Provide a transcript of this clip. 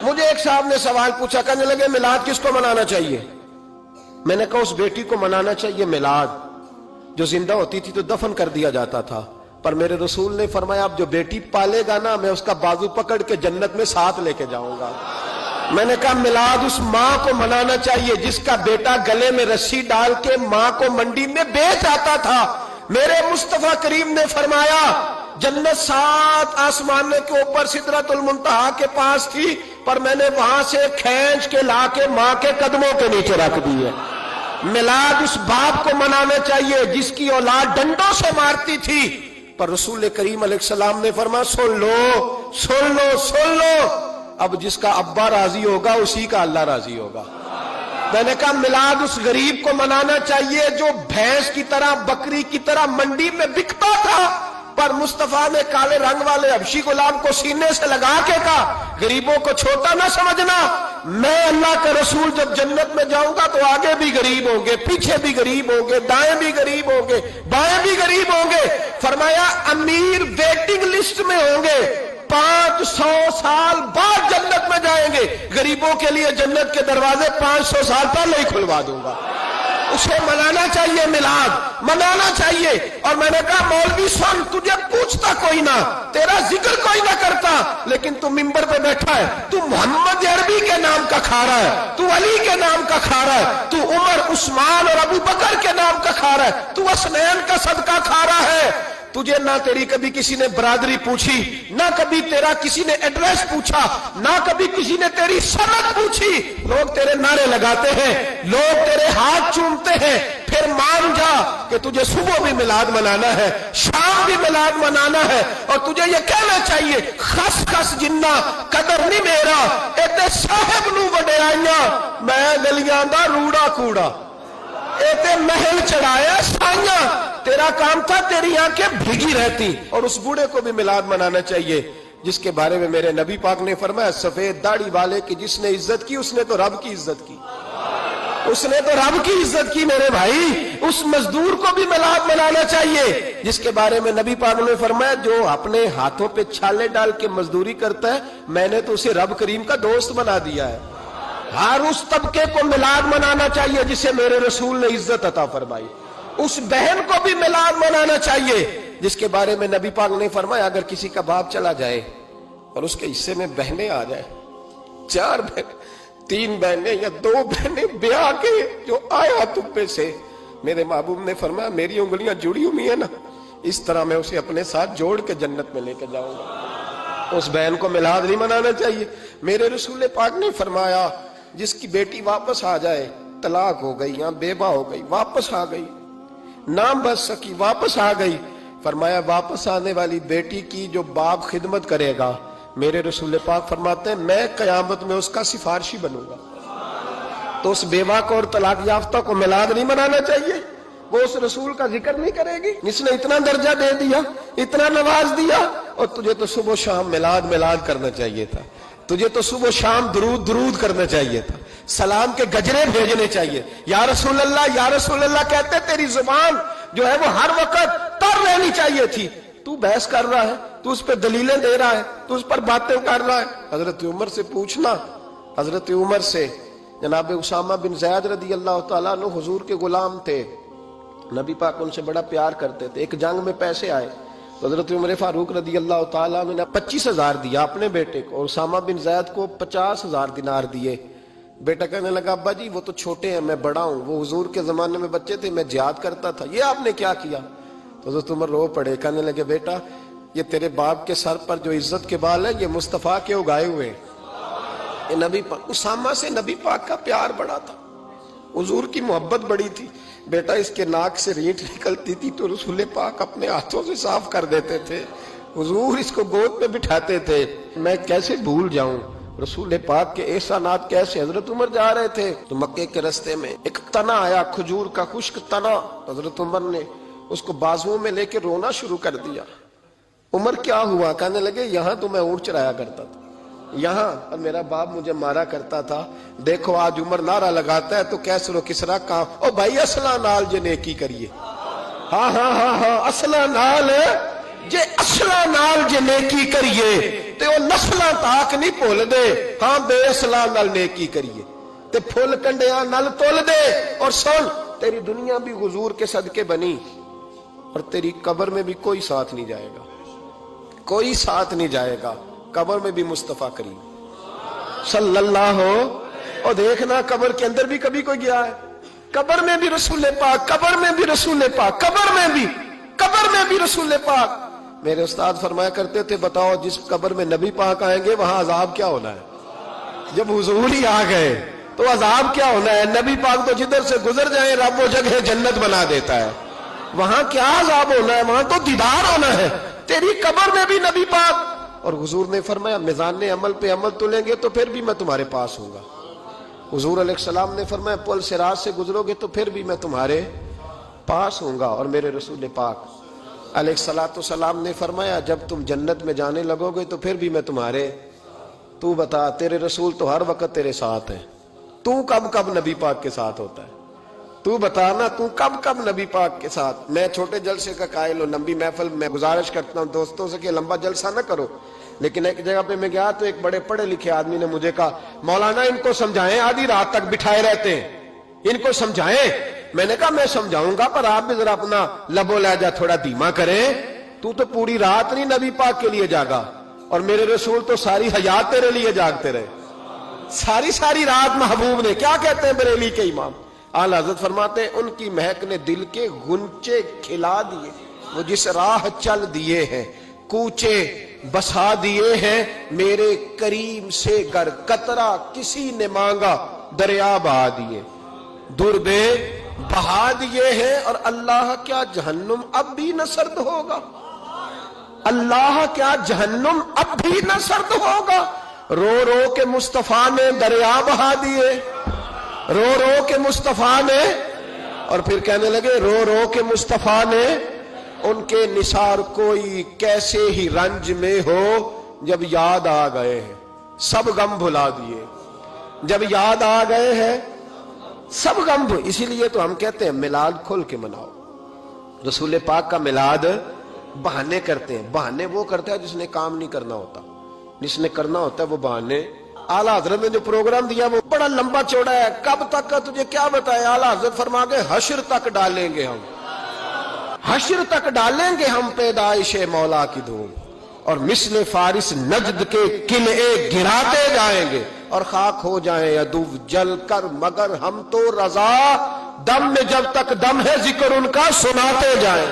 مجھے ایک صاحب نے سوال پوچھا، کہنے لگے میلاد کس کو منانا چاہیے؟ میں نے کہا اس بیٹی کو منانا چاہیے میلاد جو زندہ ہوتی تھی تو دفن کر دیا جاتا تھا، پر میرے رسول نے فرمایا اب جو بیٹی پالے گا نا میں اس کا بازو پکڑ کے جنت میں ساتھ لے کے جاؤں گا۔ میں نے کہا میلاد اس ماں کو منانا چاہیے جس کا بیٹا گلے میں رسی ڈال کے ماں کو منڈی میں بیچ آتا تھا۔ میرے مصطفیٰ کریم نے فرمایا جنت 7 آسمانوں کے اوپر سدرۃ المنتہا کے پاس تھی، پر میں نے وہاں سے کھینچ کے لا کے ماں کے قدموں کے نیچے رکھ دی ہے۔ میلاد اس باپ کو منانا چاہیے جس کی اولاد ڈنڈوں سے مارتی تھی، پر رسول کریم علیہ السلام نے فرمایا سن لو سن لو سن لو، اب جس کا ابا راضی ہوگا اسی کا اللہ راضی ہوگا۔ میں نے کہا میلاد اس غریب کو منانا چاہیے جو بھینس کی طرح بکری کی طرح منڈی میں بکتا تھا، پر مصطفیٰ نے کالے رنگ والے حبشی غلام کو سینے سے لگا کے کہا غریبوں کو چھوٹا نہ سمجھنا، میں اللہ کا رسول جب جنت میں جاؤں گا تو آگے بھی غریب ہوں گے، پیچھے بھی غریب ہوں گے، دائیں بھی غریب ہوں گے، بائیں بھی غریب ہوں گے۔ فرمایا امیر ویٹنگ لسٹ میں ہوں گے، 500 سال بعد جنت میں جائیں گے، غریبوں کے لیے جنت کے دروازے 500 سال پہلے ہی کھلوا دوں گا۔ اسے منانا چاہیے، میلاد منانا چاہیے۔ اور میں نے کہا مولوی سن تجھے پوچھتا کوئی نہ، تیرا ذکر کوئی نہ کرتا، لیکن تو ممبر پہ بیٹھا ہے، تو محمد عربی کے نام کا کھا رہا ہے، تو علی کے نام کا کھا رہا ہے، تو عمر عثمان اور ابو بکر کے نام کا کھا رہا ہے، تو حسنین کا صدقہ کھا رہا ہے۔ تجھے نہ تیری کبھی کسی نے برادری پوچھی، نہ کبھی تیرا کسی نے ایڈریس پوچھا، نہ کبھی کسی نے تیری سند پوچھی، لوگ تیرے نعرے لگاتے ہیں، لوگ تیرے ہاتھ چومتے ہیں۔ پھر مان جا کہ تجھے صبح بھی میلاد منانا ہے، شام بھی میلاد منانا ہے، اور تجھے یہ کہنا چاہیے خس خس جنہ قدر نہیں میرا ایتے صاحب نو وڈیائیاں میں گلیاں دا روڑا کوڑا، ایتے محل چڑھایا سائیاں، تیرا کام تھا تیری آنکھیں بھیگی رہتی۔ اور اس بوڑھے کو بھی میلاد منانا چاہیے جس کے بارے میں میرے نبی پاک نے فرمایا سفید داڑھی والے کی جس نے عزت کی اس نے تو رب کی عزت کی، اس نے تو رب کی عزت کی میرے بھائی۔ اس مزدور کو بھی میلاد منانا چاہیے جس کے بارے میں نبی پاک نے فرمایا جو اپنے ہاتھوں پہ چھالے ڈال کے مزدوری کرتا ہے میں نے تو اسے رب کریم کا دوست بنا دیا ہے۔ ہر اس طبقے کو میلاد منانا چاہیے جسے میرے رسول نے عزت عطا فرمائی۔ اس بہن کو بھی میلاد منانا چاہیے جس کے بارے میں نبی پاک نے فرمایا اگر کسی کا باپ چلا جائے اور اس کے حصے میں بہنیں آ جائیں، 4 بہن 3 بہنیں یا 2 بہنیں بیاہ کے جو آیا تپے سے، میرے محبوب نے فرمایا میری انگلیاں جڑی ہوئی ہیں نا، اس طرح میں اسے اپنے ساتھ جوڑ کے جنت میں لے کے جاؤں گا۔ اس بہن کو میلاد نہیں منانا چاہیے۔ میرے رسول پاک نے فرمایا جس کی بیٹی واپس آ جائے، طلاق ہو گئی یا بیوہ ہو گئی، واپس آ گئی، نہ بچ سکی واپس آ گئی، فرمایا واپس آنے والی بیٹی کی جو باپ خدمت کرے گا میرے رسول پاک فرماتے ہیں میں قیامت میں اس کا سفارشی بنوں گا۔ تو اس بیوہ کو اور طلاق یافتہ کو میلاد نہیں منانا چاہیے؟ وہ اس رسول کا ذکر نہیں کرے گی جس نے اتنا درجہ دے دیا، اتنا نواز دیا؟ اور تجھے تو صبح و شام میلاد میلاد کرنا چاہیے تھا، تجھے تو صبح و شام درود درود کرنا چاہیے تھا، سلام کے گجرے بھیجنے چاہیے، یا رسول اللہ یا رسول اللہ کہتے تیری زبان جو ہے وہ ہر وقت تر رہنی چاہیے تھی، تو بحث کر رہا ہے، تو اس پہ دلیلیں دے رہا ہے، تو اس پر باتیں کر رہا ہے۔ حضرت عمر سے پوچھنا، حضرت عمر سے، جناب اسامہ بن زید رضی اللہ تعالیٰ عنہ حضور کے غلام تھے، نبی پاک ان سے بڑا پیار کرتے تھے۔ ایک جنگ میں پیسے آئے تو حضرت عمر فاروق رضی اللہ تعالیٰ عنہ نے 25,000 دیا اپنے بیٹے کو، اور اسامہ بن زید کو 50,000 دینار دیے۔ بیٹا کہنے لگا ابا جی وہ تو چھوٹے ہیں میں بڑا ہوں، وہ حضور کے زمانے میں بچے تھے میں جہاد کرتا تھا، یہ آپ نے کیا کیا؟ تو حضرت عمر رو پڑے، کہنے لگے بیٹا یہ تیرے باپ کے سر پر جو عزت کے بال ہیں یہ مصطفیٰ کے اگائے ہوئے ہیں۔ یہ نبی پاک، اسامہ سے نبی پاک کا پیار بڑا تھا، حضور کی محبت بڑی تھی۔ بیٹا اس کے ناک سے ریٹ نکلتی تھی تو رسول پاک اپنے ہاتھوں سے صاف کر دیتے تھے، حضور اس کو گود پہ بٹھاتے تھے۔ میں کیسے بھول جاؤں رسول پاک کے احسانات کیسے۔ حضرت عمر جا رہے تھے تو مکے کے رستے میں ایک تنا آیا، کھجور کا خشک تنا، حضرت عمر نے اس کو بازوؤں میں لے کے رونا شروع کر دیا۔ عمر کیا ہوا؟ کہنے لگے یہاں تو میں اونٹ چرایا کرتا تھا، یہاں اور میرا باپ مجھے مارا کرتا تھا، دیکھو آج عمر نعرہ لگاتا ہے تو کیسر و کسرا کام، او بھائی اصلہ نال جے نیکی کریے، ہاں ہاں ہاں ہاں اصلہ نال جے، اصلہ نال جے نیکی کریے تے وہ نسلاں تاک نہیں بھول دے ہاں بے اصلاں نال نیکی کریے تے پھل کنڈیاں نال تول دے. اور سن تیری دنیا بھی حضور کے صدقے بنی اور تیری قبر میں بھی کوئی ساتھ نہیں جائے گا, کوئی ساتھ نہیں جائے گا. قبر میں بھی مصطفیٰ کریم صلی اللہ ہو. اور دیکھنا قبر کے اندر بھی کبھی کوئی گیا ہے؟ قبر میں بھی رسول پاک, قبر میں بھی رسول پاک, قبر میں بھی رسول پاک. میرے استاد فرمایا کرتے تھے بتاؤ جس قبر میں نبی پاک آئیں گے وہاں عذاب کیا ہونا ہے؟ جب حضور ہی آ گئے تو عذاب کیا ہونا ہے؟ نبی پاک تو جدھر سے گزر جائیں رب وہ جگہ جنت بنا دیتا ہے. وہاں کیا عذاب ہونا ہے؟ وہاں تو دیدار ہونا ہے. تیری قبر میں بھی نبی پاک. اور حضور نے فرمایا میزان عمل پہ عمل تلیں گے تو پھر بھی میں تمہارے پاس ہوں گا. حضور علیہ السلام نے فرمایا پل صراط سے گزرو گے تو پھر بھی میں تمہارے پاس ہوں گا. اور میرے رسول پاک علیہ الصلوۃ والسلام نے فرمایا جب تم جنت میں جانے لگو گے تو پھر بھی میں تمہارے. تو بتا تیرے رسول تو ہر وقت تیرے ساتھ ہیں, تو کب کب نبی پاک کے ساتھ ہوتا ہے؟ تو بتا نا تو کب کب نبی پاک کے ساتھ؟ میں چھوٹے جلسے کا قائل ہوں, لمبی محفل میں گزارش کرتا ہوں دوستوں سے کہ لمبا جلسہ نہ کرو. لیکن ایک جگہ پہ میں گیا تو ایک بڑے پڑھے لکھے آدمی نے مجھے کہا مولانا ان کو سمجھائیں, آدھی رات تک بٹھائے رہتے ہیں, ان کو سمجھائیں. میں نے کہا میں سمجھاؤں گا پر آپ بھی ذرا اپنا لب و لہجہ تھوڑا دھیما کریں. تو پوری رات نہیں نبی پاک کے لیے جاگا اور میرے رسول تو ساری حیات تیرے لیے جاگتے رہے, ساری رات. محبوب نے کیا کہتے ہیں بریلی کے امام اعلی حضرت فرماتے ہیں ان کی مہک نے دل کے غنچے کھلا دیے, وہ جس راہ چل دیے ہیں کوچے بسا دیے ہیں, میرے کریم سے گر قطرہ کسی نے مانگا دریا بہا دیے, دربے بہا دیے ہیں. اور اللہ کیا جہنم اب بھی نہ سرد ہوگا؟ اللہ کیا جہنم اب بھی نہ سرد ہوگا؟ رو رو کے مصطفیٰ نے دریا بہا دیے, رو رو کے مصطفیٰ نے. اور پھر کہنے لگے رو رو کے مصطفیٰ نے ان کے نثار کوئی کیسے ہی رنج میں ہو جب یاد آ گئے ہیں سب غم بھلا دیے, جب یاد آ گئے ہیں سب غم. اسی لیے تو ہم کہتے ہیں میلاد کھول کے مناؤ. رسول پاک کا میلاد بہانے کرتے ہیں, بہانے وہ کرتا ہے جس نے کام نہیں کرنا ہوتا, جس نے کرنا ہوتا ہے وہ بہانے. اعلیٰ حضرت نے جو پروگرام دیا وہ بڑا لمبا چوڑا ہے, کب تک کا تجھے کیا بتایا. اعلیٰ حضرت فرما کے حشر تک ڈالیں گے ہم, حشر تک ڈالیں گے ہم پیدائش مولا کی دھوم, اور مثل فارس نجد کے قلعے گراتے جائیں گے اور خاک ہو جائیں عدو جل کر, مگر ہم تو رضا دم میں جب تک دم ہے ذکر ان کا سناتے جائیں.